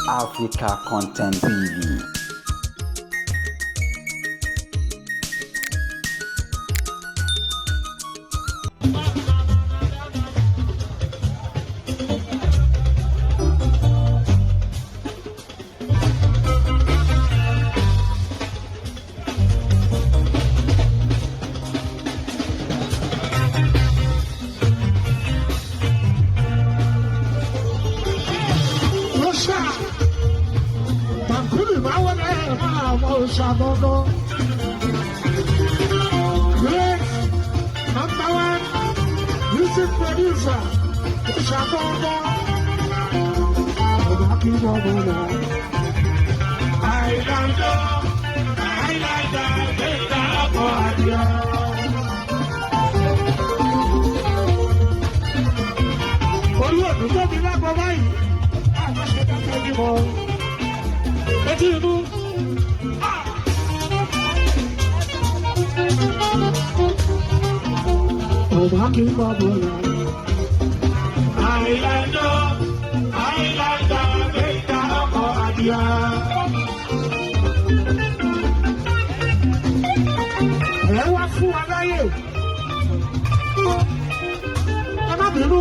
Africa Content TV. Shabogo. Great number one music producer, Shabogo. Rocky Bobo. Islander, Beta Boadia. Oh, look, you don't be like a guy. I just said that you more. What do you do? Rocky Bobo. Islander, Beta Boadia. Ẹ wá fún wa láyè. Ẹ má bínú.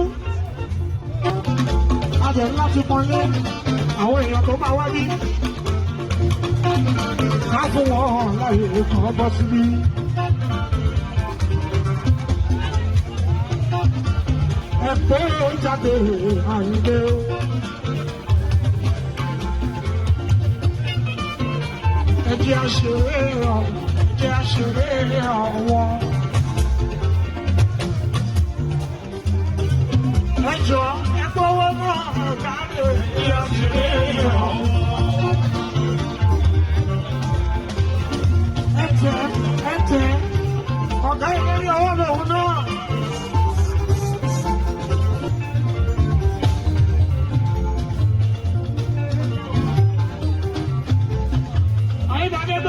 A jẹ̀ láti pọ́nlé àwọn èèyàn tó bá wá bí. Ká fún wọn láyè kan bọ́ síbí. Ẹ̀fọ́ jáde àyíké. Ẹ jẹ́ àṣeré ọ̀, jẹ́ àṣeré ọ̀wọ́. Ẹ jọ ẹ gbọ́wọ́ náà jáde, jẹ́ àṣeré ọ̀wọ́. Ẹ tẹ, ọ̀gá ìlérí ọwọ́ lòun náà.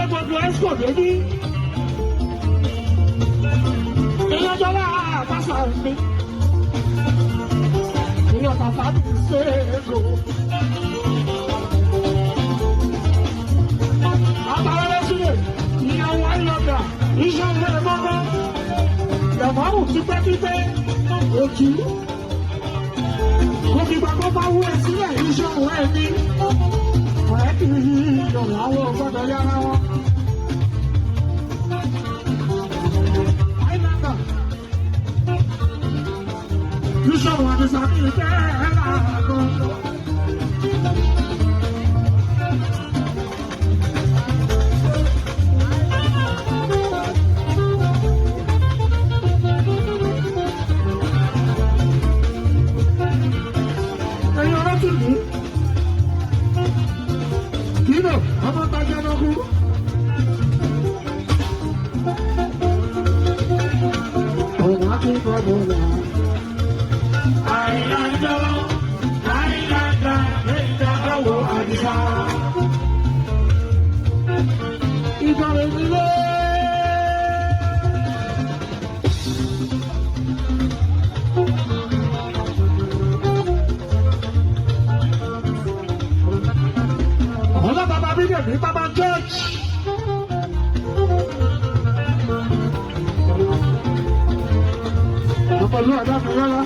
Gbogbo ẹ̀sùn lórí. Ìyájọ́ lára àbáṣà mi. Ìyá bàbá mi ṣe é lò. Àbáwọlé sílẹ̀, ìyàwó ayọ̀dà, iṣẹ́ ìwé mọ́mọ́. Ìyàwó tipẹ́tipẹ́, òjì. Kò fi gbàgbọ́ bá wú ẹ sílẹ̀, iṣẹ́ ìwé mi. Ọ̀rẹ́ kì í yọ̀rọ̀ àwọn ọgbọ́dọ̀ yára wọn. Iṣẹ́ wọn ni sàmì ìfẹ́ láàgọ́. Ẹ̀yin ọ̀rọ̀ tún ní. Kìlọ̀ ọmọ tajà náà kú. Òun á kí bọ́ọ̀bù náà. Islander, Beta Boadia. Ìbàrẹ̀ nílé. Ọ̀la bàbá mi dẹ̀ ní bàbá church. Ọ̀pọ̀lọpọ̀ ọ̀dà mi rárá.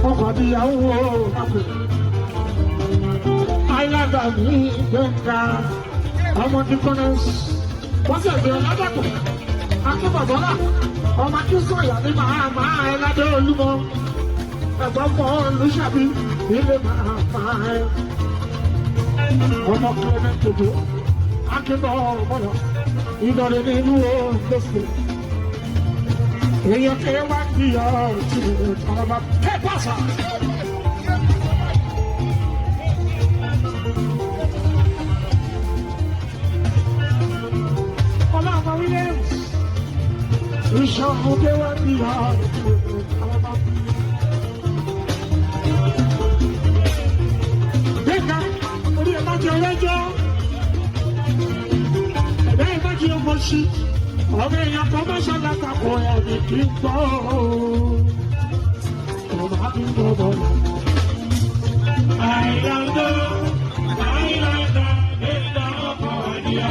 Ọkọ̀ àbíyàwó àpè. Islander ní Gbẹ̀ngà ọmọ Dikones. Wọ́n sì ẹ̀gbẹ́ ọ̀làdàpọ̀. Akébọ̀bọ́lá ọmọ Akínsọ̀yà ní màá ẹ̀ládé Olúmọ. Ẹ̀gbọ́n fọ́ Olúṣàbí ilé màá ẹ̀. Ọmọ Clement Tòjó. Akébọ̀bọ́lá Ìdọ̀rẹ̀ nínú Oǹdó. Èèyàn kẹ́ wá kí ọ̀rọ̀ ẹ pàṣà. Ọlọ́run Williams ìṣòro kẹ́ wá kí ọ̀rọ̀. Bẹ́ẹ̀ka orí ẹ̀ má jẹ ọlẹ́jọ́. Ẹ̀dá ẹ̀ má jẹ ọmọ sí. Ọmọ èèyàn kan máa ṣàlàkàkọ̀ ẹ̀mí kí n gbọ́. kí n bọ̀bọ̀. Àìlànà nígbà ọkọ̀ àdìyà.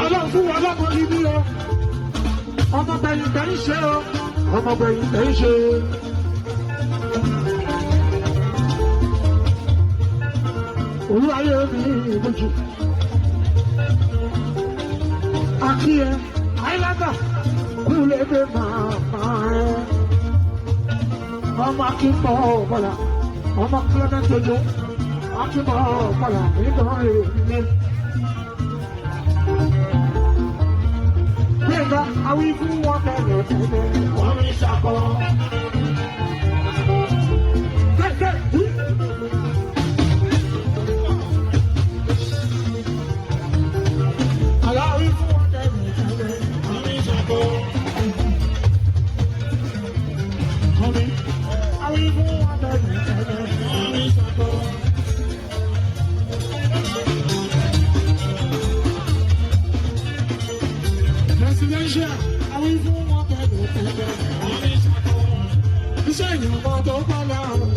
Ọlọ́run fún wa lọ́kọ̀ níbí o. Ọmọ bẹ̀yìn tẹ̀ ń ṣe o. Ọmọ bẹ̀yìn tẹ̀ ń ṣe. Olúwayé mi ìbòjì. Akíyẹ àìlágbà kúlẹ̀dẹ̀ màmá ẹ̀. Ọmọ akínpọ̀ bọ̀là, ọmọ kílẹ̀dẹ̀ tójú, akínpọ̀ bọ̀là nígbà èmi. Gbẹ̀ngà àwọn ikú wọn bẹ̀rẹ̀ tẹ̀lé, wọ́n rí ṣàkọ́. Presidential, àwọn ìfún wọn bẹ̀rẹ̀ tẹ̀lé. Iṣẹ́ ìyàwó tó bá láwọn.